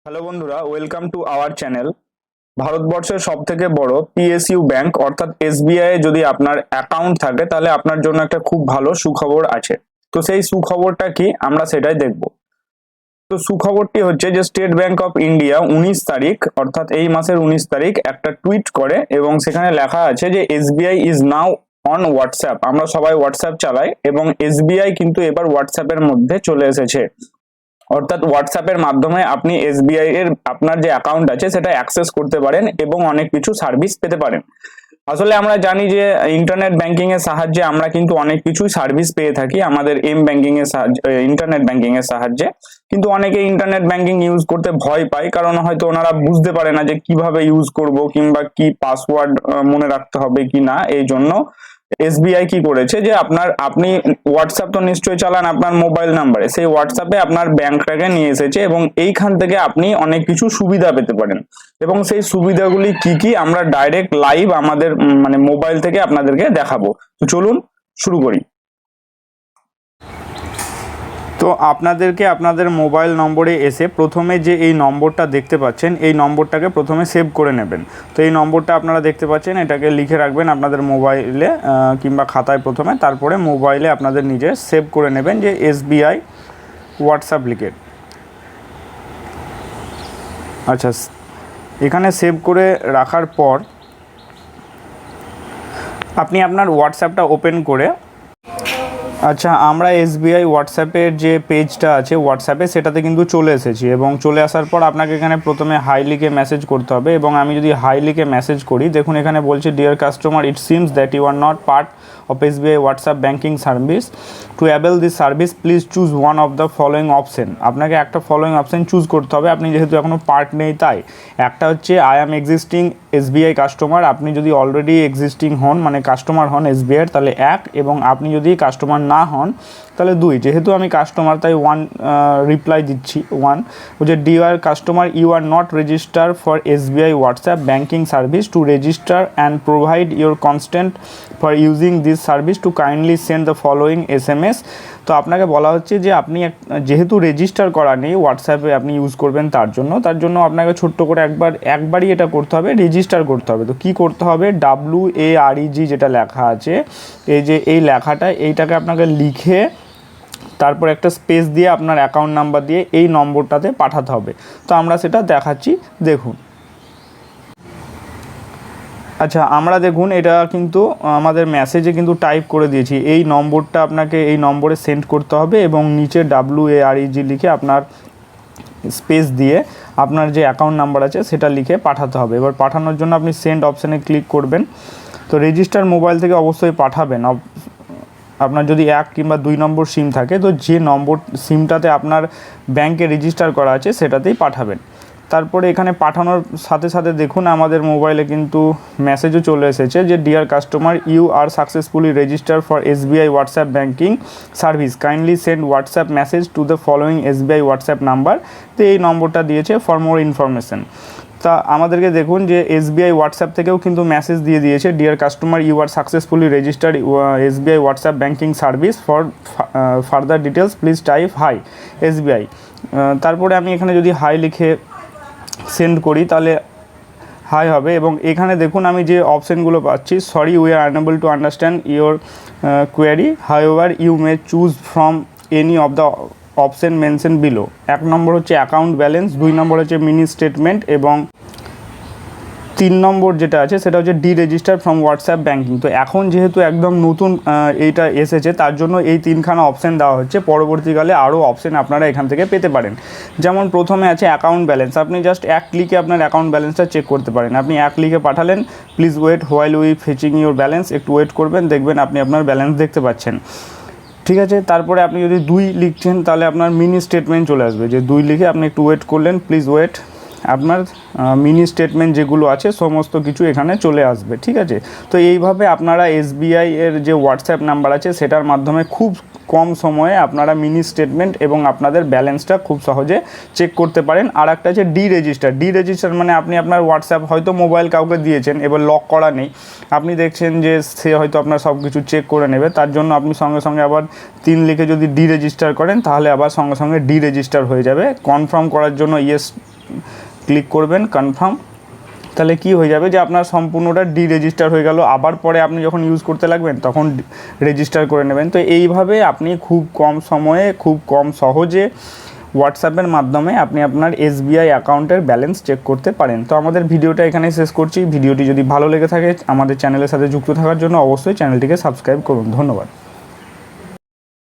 Hello বন্ধুরা, welcome to our channel. ভারতবর্ষের সব থেকে বড় পিএসইউ ব্যাংক অর্থাৎ এসবিআই যদি আপনার অ্যাকাউন্ট থাকে তাহলে আপনার জন্য একটা খুব ভালো সুখবর আছে। তো সেই সুখবরটা কি আমরা সেটাই দেখব। তো সুখবরটি হচ্ছে যে স্টেট ব্যাংক অফ ইন্ডিয়া 19 তারিখ অর্থাৎ এই মাসের 19 তারিখ একটা টুইট করে এবং সেখানে লেখা আছে যে SBI is now on WhatsApp. আমরা সবাই হোয়াটসঅ্যাপ চালাই এবং এসবিআই কিন্তু এবার হোয়াটসঅ্যাপের মধ্যে চলে এসেছে। অর্থাৎ হোয়াটসঅ্যাপের মাধ্যমে আপনি এসবিআই এর আপনার যে অ্যাকাউন্ট আছে সেটা অ্যাক্সেস করতে পারেন এবং অনেক কিছু সার্ভিস পেতে পারেন। আসলে আমরা জানি যে ইন্টারনেট ব্যাংকিং এর সাহায্যে আমরা কিন্তু অনেক কিছু সার্ভিস পেয়ে থাকি আমাদের এম ব্যাংকিং এর সাহায্যে, ইন্টারনেট ব্যাংকিং এর সাহায্যে। কিন্তু অনেকে ইন্টারনেট ব্যাংকিং ইউজ করতে ভয় পায়, কারণ হয়তো ওনারা বুঝতে পারে না যে কিভাবে ইউজ করব কিংবা কি পাসওয়ার্ড মনে রাখতে হবে কি না। এই জন্য এসবিআই কি করেছে যে আপনি হোয়াটসঅ্যাপ তো নিশ্চয়ই চালান আপনার মোবাইল নাম্বারে, সেই হোয়াটসঅ্যাপে আপনার ব্যাংকটাকে নিয়ে এসেছে এবং এইখান থেকে আপনি অনেক কিছু সুবিধা পেতে পারেন। এবং সেই সুবিধাগুলি কি কি আমরা ডাইরেক্ট লাইভ আমাদের মানে মোবাইল থেকে আপনাদেরকে দেখাবো। তো চলুন শুরু করি। তো আপনাদেরকে আপনাদের মোবাইল নম্বরে এসে প্রথমে যে এই নম্বরটা দেখতে পাচ্ছেন এই নম্বরটাকে প্রথমে সেভ করে নেবেন। তো এই নম্বরটা আপনারা দেখতে পাচ্ছেন, এটাকে লিখে রাখবেন আপনাদের মোবাইলে কিংবা খাতায় প্রথমে, তারপরে মোবাইলে আপনাদের নিজে সেভ করে নেবেন যে এসবিআই হোয়াটসঅ্যাপ লিখে। আচ্ছা, এখানে সেভ করে রাখার পর আপনি আপনার হোয়াটসঅ্যাপটা ওপেন করে, আচ্ছা আমরা এসবিআই হোয়াটসঅ্যাপের যে পেজটা আছে হোয়াটসঅ্যাপে সেটাতে কিন্তু চলে এসেছি এবং চলে আসার পর আপনাকে এখানে প্রথমে হাই লিখে মেসেজ করতে হবে। এবং আমি যদি হাই লিখে মেসেজ করি, দেখুন এখানে বলছে dear customer, it seems that you are not part of SBI WhatsApp banking service. To avail this service please choose one of the following option. আপনাকে একটা ফলোয়িং অপশন চুজ করতে হবে, আপনি যেহেতু এখনও পার্ট নেই তাই। একটা হচ্ছে I am existing SBI customer, আপনি যদি অলরেডি এক্সিস্টিং হন মানে কাস্টমার হন এসবিআইয়ের তাহলে 1, এবং আপনি যদি কাস্টমার না হন তাহলে 2। যেহেতু আমি কাস্টমার তাই 1 রিপ্লাই দিচ্ছি। 1 বলছে dear customer, you are not register for SBI WhatsApp banking service. To register and provide your constant for using this service to kindly send the following SMS। তো আপনাকে বলা হচ্ছে যে আপনি যেহেতু রেজিস্টার করা নেই হোয়াটসঅ্যাপে আপনি ইউজ করবেন তার জন্য আপনাকে ছোট্ট করে একবারই এটা করতে হবে, রেজিস্টার করতে হবে। তো কি করতে হবে, WAREG যেটা লেখা আছে এই যে এই লেখাটা, এইটাকে আপনাকে লিখে তারপর একটা স্পেস দিয়ে আপনার অ্যাকাউন্ট নাম্বার দিয়ে এই নম্বরটাতে পাঠাতে হবে। তো আমরা সেটা দেখাচ্ছি, দেখুন। আচ্ছা আমরা দেখুন এটা কিন্তু আমাদের মেসেজে কিন্তু টাইপ করে দিয়েছি, এই নম্বরটা আপনাকে এই নম্বরে সেন্ড করতে হবে এবং নিচে WAREG লিখে আপনার স্পেস দিয়ে আপনার যে অ্যাকাউন্ট নাম্বার আছে সেটা লিখে পাঠাতে হবে। এবার পাঠানোর জন্য আপনি সেন্ড অপশানে ক্লিক করবেন। তো রেজিস্টার মোবাইল থেকে অবশ্যই পাঠাবেন। আপনার যদি 1 কিংবা 2 নম্বর সিম থাকে তো যে নম্বর সিমটাতে আপনার ব্যাংকে রেজিস্টার করা আছে সেটাতেই পাঠাবেন। তারপরে এখানে পাঠানোর সাথে সাথে দেখুন আমাদের মোবাইলে কিন্তু মেসেজও চলে এসেছে যে dear customer, you are successfully register for SBI WhatsApp banking service, kindly send WhatsApp message to the following SBI WhatsApp number. তো এই নম্বরটা দিয়েছে ফর মোর ইনফরমেশন। তা আমাদেরকে দেখুন যে এসবিআই হোয়াটসঅ্যাপ থেকেও কিন্তু মেসেজ দিয়ে দিয়েছে, dear customer, you are successfully registered SBI WhatsApp banking service, for further details please type hi SBI. তারপরে আমি এখানে যদি হাই লিখে সেন্ড করি তাহলে হাই হবে। এবং এখানে দেখুন আমি যে অপশানগুলো পাচ্ছি, sorry we are unable to understand your query, however you may choose from any of the option mention below. 1 নম্বর হচ্ছে অ্যাকাউন্ট ব্যালেন্স, 2 নম্বর হচ্ছে মিনি স্টেটমেন্ট এবং 3 নম্বর যেটা আছে সেটা হচ্ছে D register from WhatsApp banking. তো এখন যেহেতু একদম নতুন এইটা এসেছে তার জন্য এই 3খানা অপশান দেওয়া হচ্ছে, পরবর্তীকালে আরও অপশান আপনারা এখান থেকে পেতে পারেন। যেমন প্রথমে আছে অ্যাকাউন্ট ব্যালেন্স, আপনি জাস্ট 1 ক্লিকে আপনার অ্যাকাউন্ট ব্যালেন্সটা চেক করতে পারেন। আপনি 1 ক্লিকে পাঠালেন, please wait while we fetching your balance, একটু ওয়েট করবেন, দেখবেন আপনি আপনার ব্যালেন্স দেখতে পাচ্ছেন। ঠিক আছে, তারপরে আপনি যদি 2 লিখছেন তাহলে আপনার মিনি স্টেটমেন্ট চলে আসবে, যে 2 লিখে আপনি একটু ওয়েট করলেন, প্লিজ ওয়েট, আপনার মিনি স্টেটমেন্ট যেগুলো আছে সমস্ত কিছু এখানে চলে আসবে। ঠিক আছে, তো এইভাবে আপনারা এসবিআই এর যে হোয়াটসঅ্যাপ নাম্বার আছে সেটার মাধ্যমে খুব কম সময়ে আপনারা মিনি স্টেটমেন্ট এবং আপনাদের ব্যালেন্সটা খুব সহজে চেক করতে পারেন। আর একটা আছে ডি রেজিস্টার মানে আপনি আপনার হোয়াটসঅ্যাপ হয়তো মোবাইল কাউকে দিয়েছেন, এবার লক করা নেই, আপনি দেখছেন যে সে হয়তো আপনার সব কিছু চেক করে নেবে, তার জন্য আপনি সঙ্গে সঙ্গে আবার 3 লিখে যদি ডি রেজিস্টার করেন তাহলে আবার সঙ্গে সঙ্গে ডি রেজিস্টার হয়ে যাবে। কনফার্ম করার জন্য ইয়েস ক্লিক করবেন কনফার্ম। তাহলে কি হয়ে যাবে যে আপনার সম্পূর্ণটা ডিরেজিস্টার হয়ে গেল, আবার পরে আপনি যখন ইউজ করতে লাগবেন তখন রেজিস্টার করে নেবেন। তো এইভাবে আপনি খুব কম সময়ে খুব কম সহজে হোয়াটসঅ্যাপের মাধ্যমে আপনি আপনার SBI অ্যাকাউন্টের ব্যালেন্স চেক করতে পারেন। তো আমাদের ভিডিওটা এখানে শেষ করছি। ভিডিওটি যদি ভালো লেগে থাকে আমাদের চ্যানেলের সাথে যুক্ত থাকার জন্য অবশ্যই চ্যানেলটিকে সাবস্ক্রাইব করুন। ধন্যবাদ।